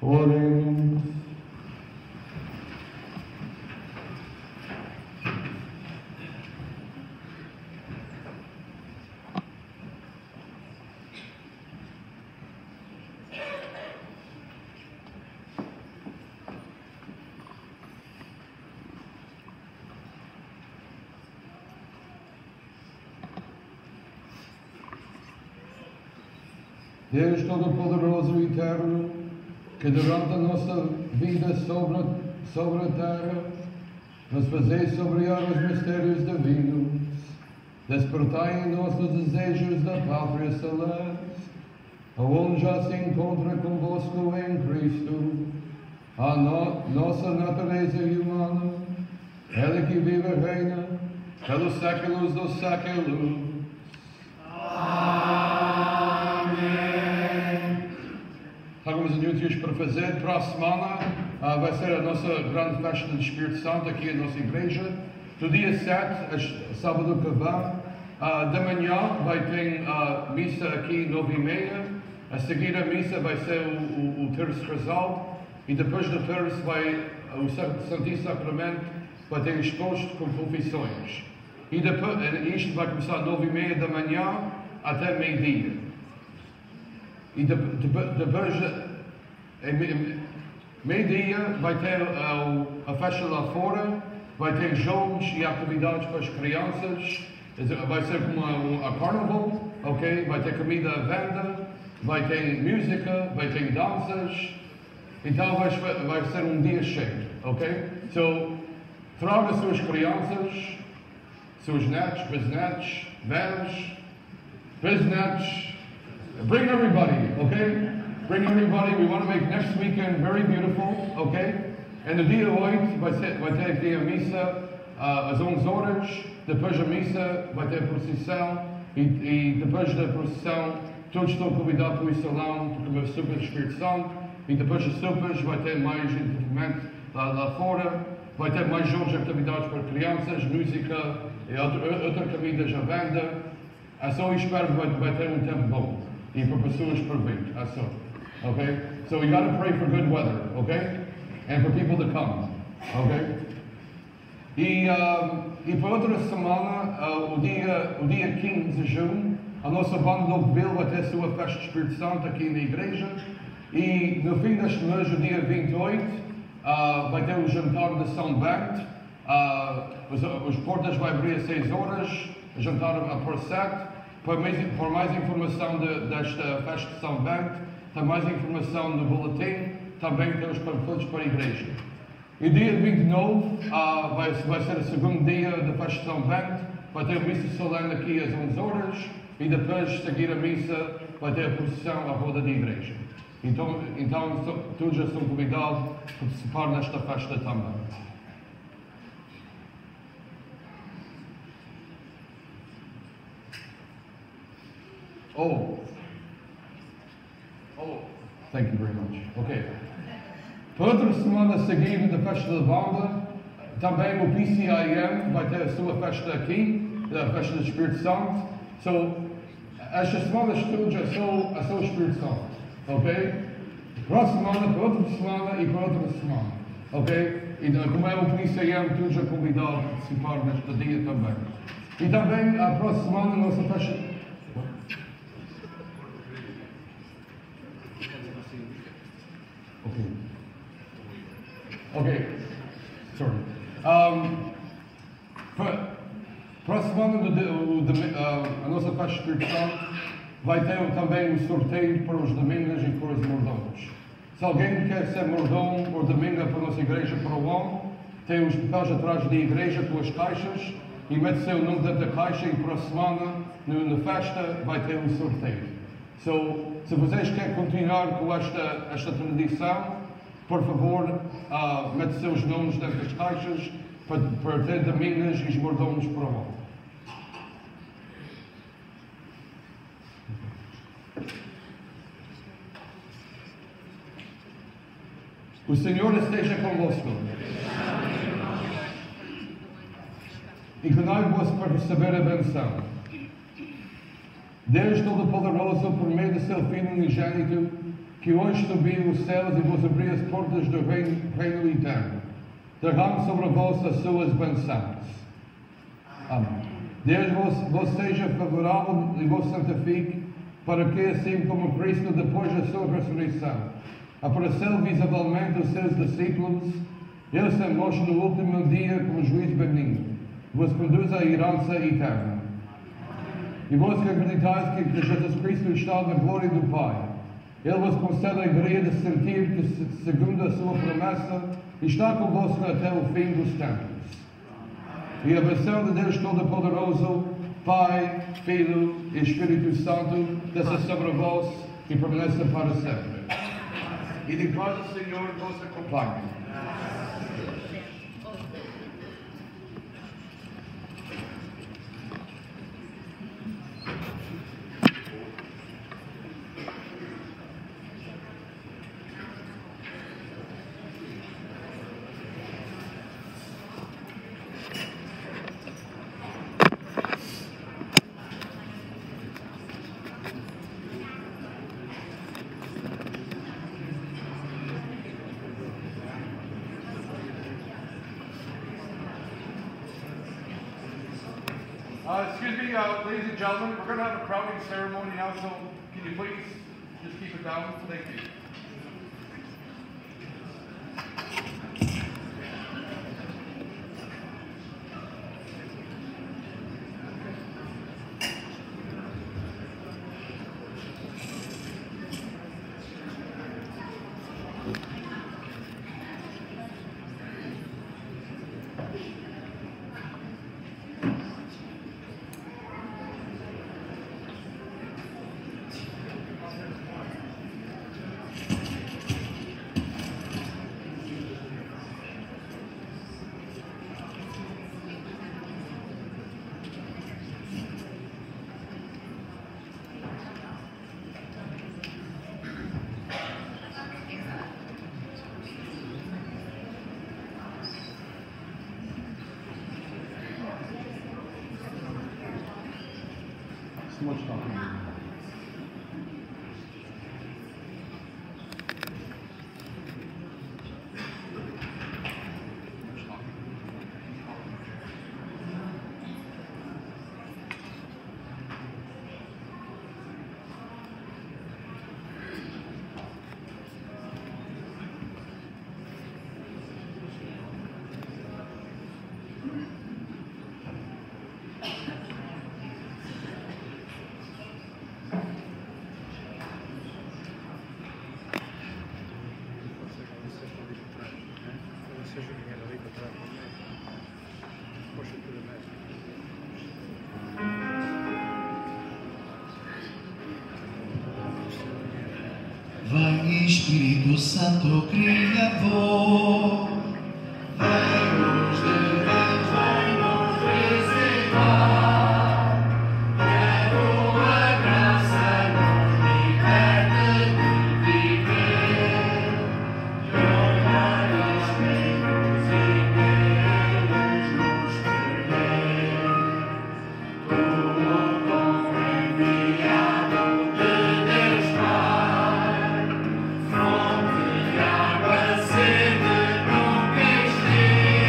Oremos. Deus Todo-Poderoso e Eterno, que durante a nossa vida sobre a terra, nos fazeis saborear os mistérios divinos, despertai em nós os desejos da pátria celeste, aonde já se encontra convosco em Cristo, a nossa natureza humana, ela que vive e reina pelos séculos dos séculos. Alguns anúncios para fazer. Para a semana vai ser a nossa grande festa do Espírito Santo aqui na nossa igreja. No dia 7, sábado que vem, da manhã vai ter missa aqui 9h30. A seguir a missa vai ser o terço casal. E depois do terço o Santíssimo Sacramento vai ter exposto com confissões. E depois, isto vai começar às 9h30 da manhã até meio-dia. E depois, meio-dia, vai ter a festa lá fora, vai ter jogos e atividades para as crianças, vai ser como a carnaval, ok? Vai ter comida à venda, vai ter música, vai ter danças, então vai ser um dia cheio, ok? So, traga suas crianças, seus netos, bisnetos, velhos, bisnetos. Bring everybody, okay? Bring everybody. We want to make next weekend very beautiful, okay? And no dia 8 vai ter aqui a missa às 11 horas. Depois da missa vai ter a procissão. E depois da procissão, todos estão convidados para o salão para comer sopa do Espírito Santo. E depois das sopas vai ter mais entretenimento lá fora. Vai ter mais jogos e atividades para crianças, música e outra comidas à venda. É só espero que vai ter um tempo bom. E para pessoas para vir, é só. Okay? So we got to pray for good weather, okay? And for people to come, okay? E para outra semana, o dia 15 de junho, a nossa banda de Oakville vai ter a sua festa de Espírito Santo aqui na igreja. E no fim deste mês, o dia 28, vai ter o jantar de São Bento. As portas vão abrir às 6 horas, o jantar por 7. Para mais informação desta festa de São Bento, tem mais informação no boletim, também tem os panfletos para a igreja. E dia 29 vai ser o segundo dia da festa de São Bento, vai ter a missa solene aqui às 11 horas e depois, seguir a missa, vai ter a procissão à roda da igreja. Então todos já são convidados a participar nesta festa também. Oh, thank you very much. Ok. Para outra semana seguinte da festa da banda, também o PCIM vai ter a sua festa aqui, a festa do Espírito Santo. So, estas semanas todas é só o Espírito Santo. Ok? Para a semana, para outra semana e para outra semana. Ok? E como é o PCIM, todos já convidados a participar neste dia também. E também, para a semana, a nossa festa. Ok, sorry. Para a semana, a nossa festa espiritual vai ter também um sorteio para os domingos e para os mordomos. Se alguém quer ser mordomo ou domingo para a nossa igreja para o ano, tem os papéis atrás da igreja com as caixas e mete seu nome dentro da caixa e para a semana, na festa, vai ter um sorteio. So, se vocês querem continuar com esta tradição, por favor, mete seus nomes dentro das caixas para ter domingos e os mordomos para o ano. O Senhor esteja convosco. Inclinai-vos para receber a benção. Deus Todo-Poderoso, por meio do seu Filho unigênito, que hoje subiu os céus e vos abri as portas do reino eterno. Derrame sobre vós as suas bênçãos. Amém. Deus vos seja favorável e vos santifique, para que, assim como Cristo, depois da sua ressurreição, apareceu visivelmente aos seus discípulos, ele se mostre no último dia como juiz benigno, vos conduza à herança eterna. E vós que acreditais que Jesus Cristo está na glória do Pai, ele vos concede a alegria de sentir que, segundo a sua promessa, está convosco até o fim dos tempos. E a bênção de Deus Todo-Poderoso, Pai, Filho e Espírito Santo, desça sobre vós e permaneça para sempre. E de paz do Senhor vos acompanhe. Excuse me, ladies and gentlemen, we're going to have a crowning ceremony now, so can you please just keep it down? Thank you. So much talking. Vai Espírito Santo Criador, vai-nos de Deus, vai-nos visitar, que a tua graça nos liberte de viver, de olhares meus e pelos nos perder. Tu, como enviado de Deus Pai, fonte de água, sede nunca extingue.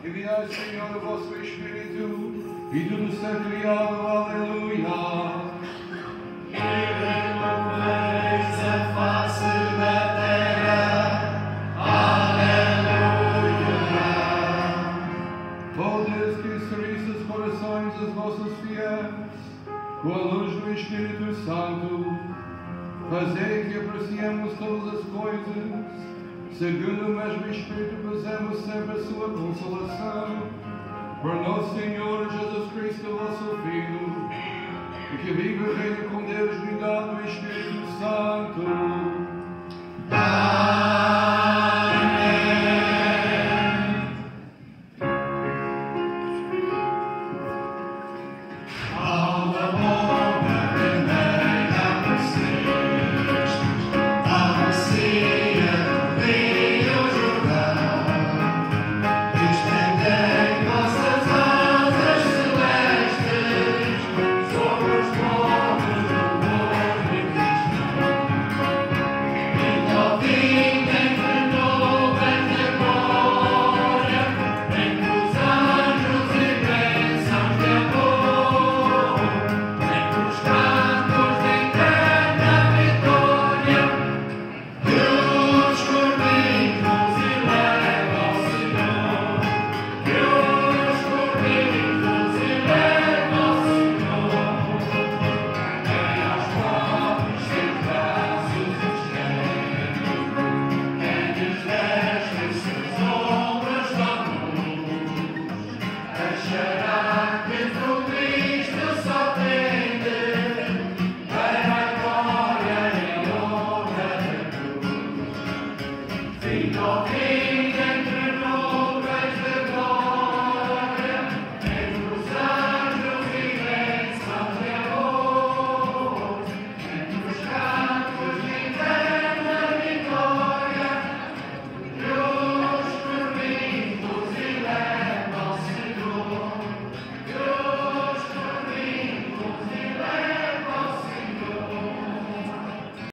Enviai, Senhor, o vosso Espírito, e tudo ser criado, aleluia. Ó Deus, que instruísse os corações dos vossos fiéis, com a luz do Espírito Santo, fazei que apreciemos todas as coisas, segundo o mesmo Espírito, fazemos sempre a sua consolação. Por nosso Senhor Jesus Cristo, vosso Filho, e que vive e reina com Deus, unidade do Espírito Santo.